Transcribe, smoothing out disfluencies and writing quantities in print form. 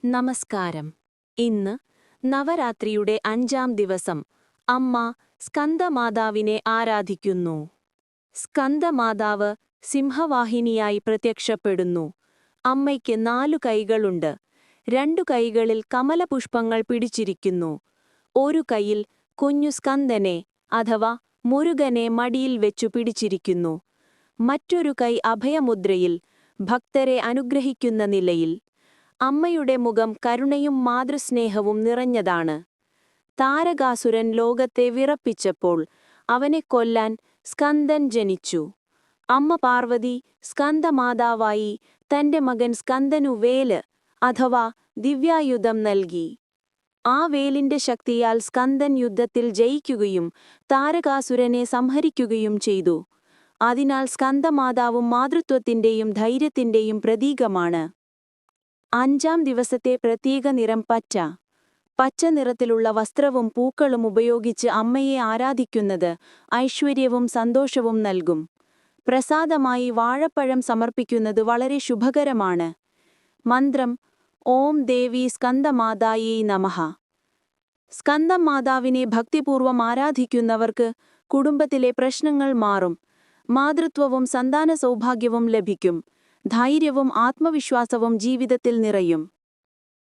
നമസ്കാരം. ഇന്ന് നവരാത്രിയുടെ 5-ാം ദിവസം അമ്മ സ്കന്ദമാതാവിനെ ആരാധിക്കുന്നു. സ്കന്ദമാതാവ് സിംഹവാഹിനിയായി പ്രത്യക്ഷപ്പെടുന്നു. അമ്മയ്ക്ക് 4 കൈകളുണ്ട്. 2 കൈകളിൽ കമലപുഷ്പങ്ങൾ പിടിച്ചിരിക്കുന്നു. ഒരു കൈയിൽ കുഞ്ഞു സ്കന്ദനെ അഥവാ മുരുകനെ മടിയിൽ വെച്ചു പിടിച്ചിരിക്കുന്നു. മറ്റൊരു കൈ അഭയമുദ്രയിൽ ഭക്തരെ അനുഗ്രഹിക്കുന്ന നിലയിൽ. അമ്മയുടെ മുഖം കരുണയും മാതൃസ്നേഹവും നിറഞ്ഞതാണ്. താരകാസുരൻ ലോകത്തെ വിറപ്പിച്ചപ്പോൾ അവനെ കൊല്ലാൻ സ്കന്ദൻ ജനിച്ചു. അമ്മ പാർവതി സ്കന്ദമാതാവായി തന്റെ മകൻ സ്കന്ദനു വേല് അഥവാ ദിവ്യായുധം നൽകി. ആ വേലിന്റെ ശക്തിയാൽ സ്കന്ദൻ യുദ്ധത്തിൽ ജയിക്കുകയും താരകാസുരനെ സംഹരിക്കുകയും ചെയ്തു. അതിനാൽ സ്കന്ദമാതാവും മാതൃത്വത്തിന്റെയും ധൈര്യത്തിന്റെയും പ്രതീകമാണ്. 5-ാം ദിവസത്തെ പ്രത്യേക നിറം പച്ച. പച്ച നിറത്തിലുള്ള വസ്ത്രവും പൂക്കളും ഉപയോഗിച്ച് അമ്മയെ ആരാധിക്കുന്നത് ഐശ്വര്യവും സന്തോഷവും നൽകും. പ്രസാദമായി വാഴപ്പഴം സമർപ്പിക്കുന്നത് വളരെ ശുഭകരമാണ്. മന്ത്രം: ഓം ദേവി സ്കന്ദമാതായേ നമഃ. സ്കന്ദമാതാവിനെ ഭക്തിപൂർവ്വം ആരാധിക്കുന്നവർക്ക് കുടുംബത്തിലെ പ്രശ്നങ്ങൾ മാറും. മാതൃത്വവും സന്താന സൗഭാഗ്യവും ലഭിക്കും. ധൈര്യവും ആത്മവിശ്വാസവും ജീവിതത്തിൽ നിറയും.